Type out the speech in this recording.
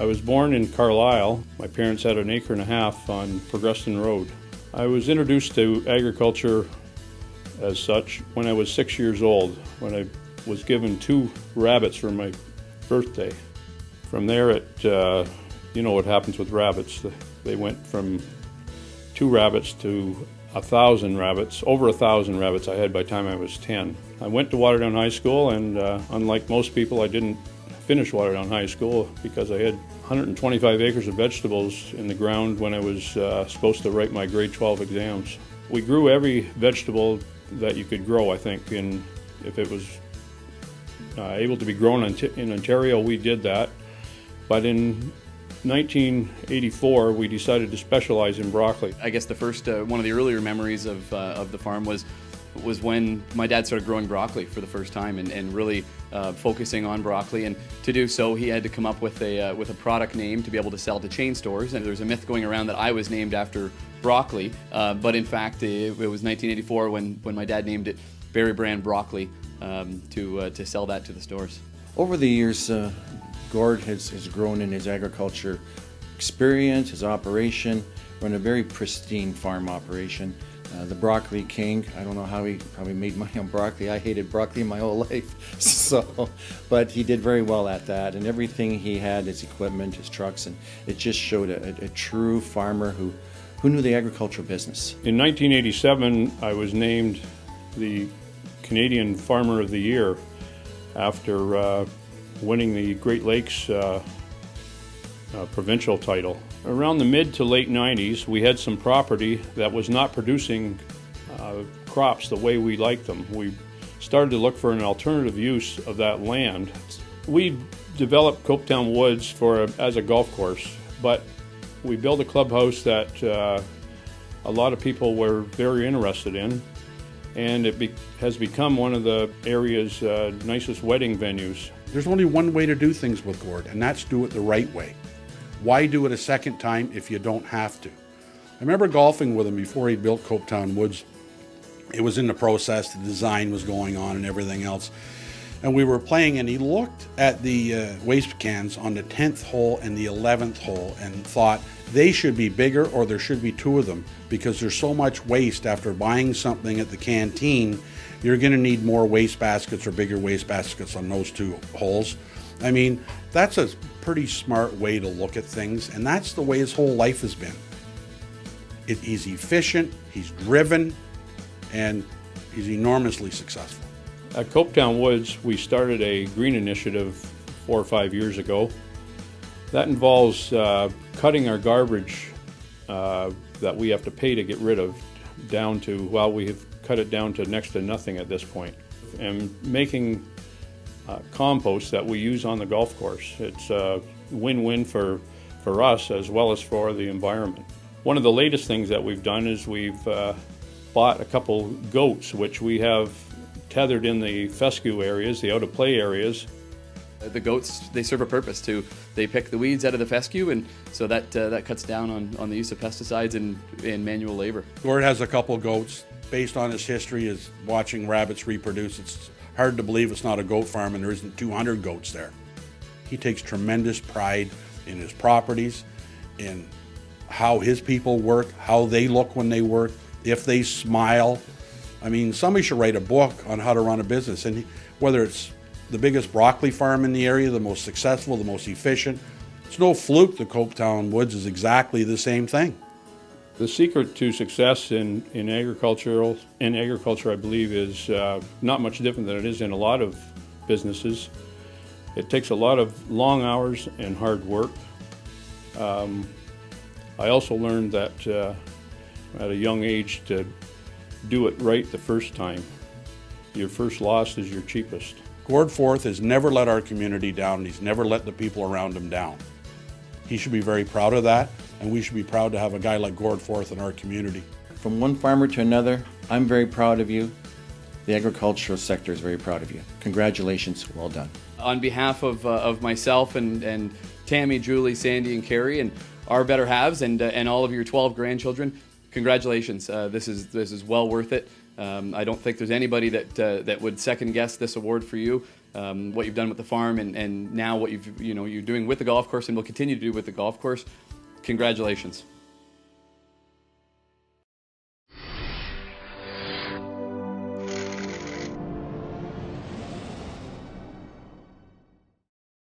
I was born in Carlisle. My parents had an acre and a half on Progreston Road. I was introduced to agriculture as such when I was 6 years old, when I was given 2 rabbits for my birthday. From there, you know what happens with rabbits. They went from 2 rabbits to 1,000 rabbits, over 1,000 rabbits I had by the time I was 10. I went to Waterdown High School, and unlike most people, I didn't finish Waterdown High School because I had 125 acres of vegetables in the ground when I was supposed to write my grade 12 exams. We grew every vegetable that you could grow, I think, and if it was able to be grown in Ontario, we did that. But in 1984, we decided to specialize in broccoli. I guess the first, one of the earlier memories of the farm was when my dad started growing broccoli for the first time and really focusing on broccoli. And to do so, he had to come up with a product name to be able to sell to chain stores. And there's a myth going around that I was named after broccoli, but in fact, it was 1984 when my dad named it Berry Brand Broccoli to sell that to the stores. Over the years, Gord has grown in his agriculture experience, his operation, run a very pristine farm operation. The broccoli king. I don't know how he probably made money on broccoli. I hated broccoli my whole life, but he did very well at that. And everything he had, his equipment, his trucks, and it just showed a true farmer who knew the agricultural business. In 1987, I was named the Canadian Farmer of the Year after winning the Great Lakes provincial title. Around the mid to late 90s, we had some property that was not producing crops the way we liked them. We started to look for an alternative use of that land. We developed Copetown Woods as a golf course, but we built a clubhouse that a lot of people were very interested in, and it has become one of the area's nicest wedding venues. There's only one way to do things with Gord, and that's do it the right way. Why do it a second time if you don't have to? I remember golfing with him before he built Copetown Woods. It was in the process, the design was going on and everything else. And we were playing, and he looked at the waste cans on the 10th hole and the 11th hole and thought they should be bigger, or there should be 2 of them, because there's so much waste after buying something at the canteen. You're going to need more waste baskets or bigger waste baskets on those 2 holes. I mean, that's a pretty smart way to look at things, and that's the way his whole life has been. He's efficient, he's driven, and he's enormously successful. At Copetown Woods, we started a green initiative 4 or 5 years ago. That involves cutting our garbage that we have to pay to get rid of down to, well, we have cut it down to next to nothing at this point, and making compost that we use on the golf course. It's a win-win for us as well as for the environment. One of the latest things that we've done is we've bought a couple goats, which we have tethered in the fescue areas, the out-of-play areas. The goats, they serve a purpose too. They pick the weeds out of the fescue, and so that cuts down on the use of pesticides and manual labor. Gord has a couple goats. Based on his history is watching rabbits reproduce, it's hard to believe it's not a goat farm and there isn't 200 goats there. He takes tremendous pride in his properties, in how his people work, how they look when they work, if they smile. I mean, somebody should write a book on how to run a business, and whether it's the biggest broccoli farm in the area, the most successful, the most efficient, it's no fluke that Copetown Woods is exactly the same thing. The secret to success in agriculture, I believe, is not much different than it is in a lot of businesses. It takes a lot of long hours and hard work. I also learned that at a young age to do it right the first time. Your first loss is your cheapest. Gord Forth has never let our community down, and he's never let the people around him down. He should be very proud of that, and we should be proud to have a guy like Gord Forth in our community. From one farmer to another, I'm very proud of you. The agricultural sector is very proud of you. Congratulations, well done. On behalf of myself and Tammy, Julie, Sandy, and Carrie, and our better halves, and all of your 12 grandchildren, congratulations. This is well worth it. I don't think there's anybody that would second guess this award for you. what you've done with the farm, and now what you're doing with the golf course and will continue to do with the golf course. Congratulations.